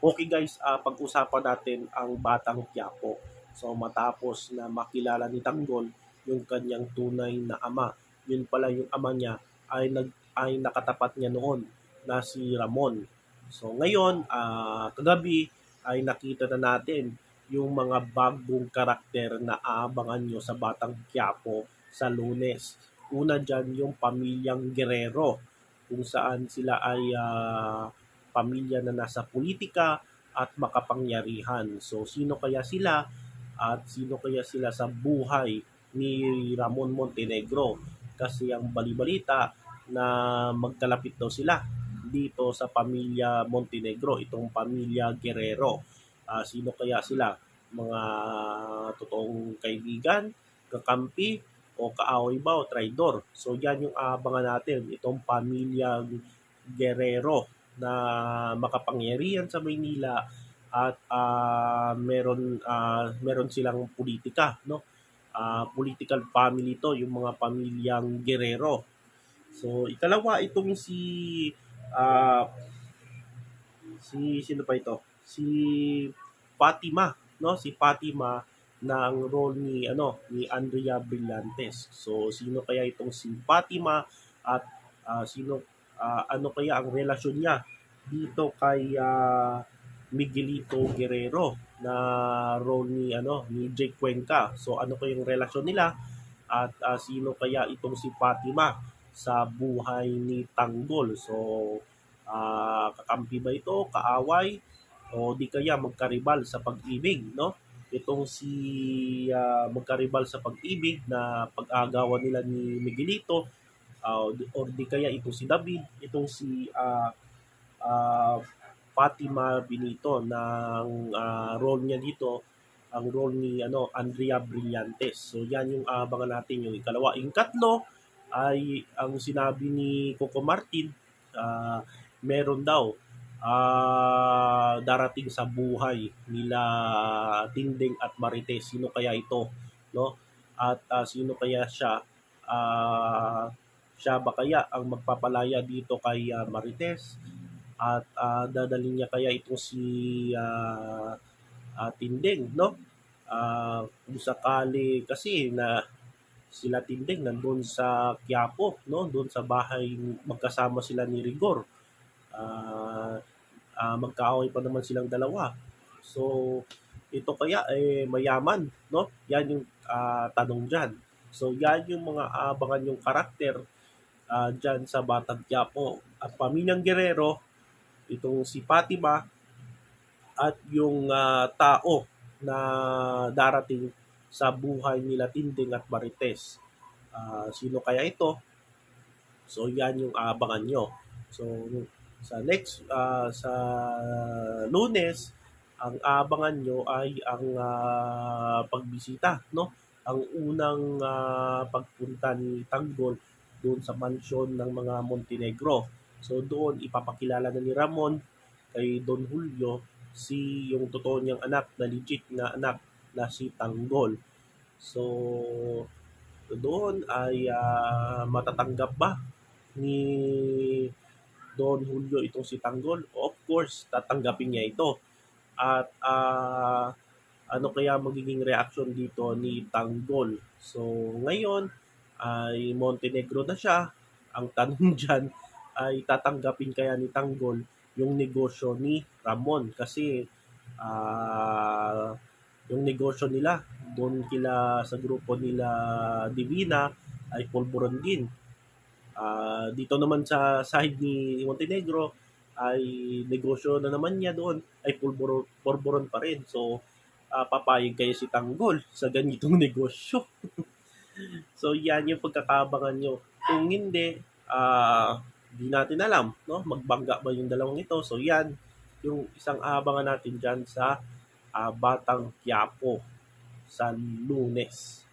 Okay guys, pag-usapan natin ang Batang Quiapo. So matapos na makilala ni Tanggol yung kanyang tunay na ama, yun pala yung ama niya ay nakatapat niya noon na si Ramon. So ngayon, kagabi ay nakita na natin yung mga bagong karakter na aabangan nyo sa Batang Quiapo sa Lunes. Una dyan yung pamilyang Guerrero, kung saan sila ay pamilya na nasa politika at makapangyarihan. So sino kaya sila at sino kaya sila sa buhay ni Ramon Montenegro? Kasi ang balibalita na magkalapit daw sila dito sa pamilya Montenegro, itong pamilya Guerrero. Sino kaya sila? Mga totoong kaibigan, kakampi, o kaaway ba o traidor? So yan yung abangan natin, itong pamilya Guerrero na makapangyarihan sa Maynila at meron silang politika, no? Political family to, yung mga pamilyang Guerrero. So ikalawa itong ah, si sino pa ito? Si Fatima, no? Si Fatima na ang role ni Andrea Brillantes. So sino kaya itong si Fatima at ano kaya ang relasyon niya dito kay Miguelito Guerrero na role ni Jake Cuenca. So ano kaya yung relasyon nila at sino kaya itong si Fatima sa buhay ni Tanggol. So kakampi ba ito, kaaway, o di kaya magkaribal sa pag-ibig, no? Itong si magkaribal sa pag-ibig na pag-agawan nila ni Miguelito, or di kaya itong si David, itong si uh, Fatima Benito ng role niya dito, ang role ni Andrea Brillantes. So yan yung abangan natin yung ikalawa. Yung katlo ay ang sinabi ni Coco Martin, uh, meron daw darating sa buhay nila Tinding at Marites. Sino kaya ito, no? At sino kaya siya? Siya ba kaya ang magpapalaya dito kay Marites? At dadalhin niya kaya ito si Tinding, no? Kung sakali kasi na sila Tinding nandun sa Quiapo, no? Doon sa bahay magkasama sila ni Rigor. Ah, Magkaaway pa naman silang dalawa. So ito kaya mayaman, no? Yan yung tanong diyan. So yan yung mga abangan yung karakter dyan sa Batang Quiapo. At pamilyang Guerrero, itong si Fatima at yung tao na darating sa buhay nila Tinding at Marites. Sino kaya ito? So yan yung abangan nyo. So sa Lunes, ang abangan nyo ay ang pagbisita, no? Ang unang pagpunta ni Tanggol doon sa mansyon ng mga Montenegro. So doon ipapakilala na ni Ramon kay Don Julio yung totoo niyang anak na legit na anak na si Tanggol. So doon ay matatanggap ba ni Don Julio itong si Tanggol? Of course, tatanggapin niya ito. At ano kaya magiging reaction dito ni Tanggol? So ngayon ay Montenegro na siya. Ang tanong dyan ay tatanggapin kaya ni Tanggol yung negosyo ni Ramon kasi yung negosyo nila doon kila sa grupo nila Divina ay pulburon din. Dito naman sa side ni Montenegro ay negosyo na naman niya doon ay pulburon pa rin. So papayag kaya si Tanggol sa ganitong negosyo. So yan yung pagkakabangan nyo. Kung hindi, di natin alam, no? Magbangga ba yung dalawang ito? So yan yung isang abangan natin dyan sa Batang Quiapo sa Lunes.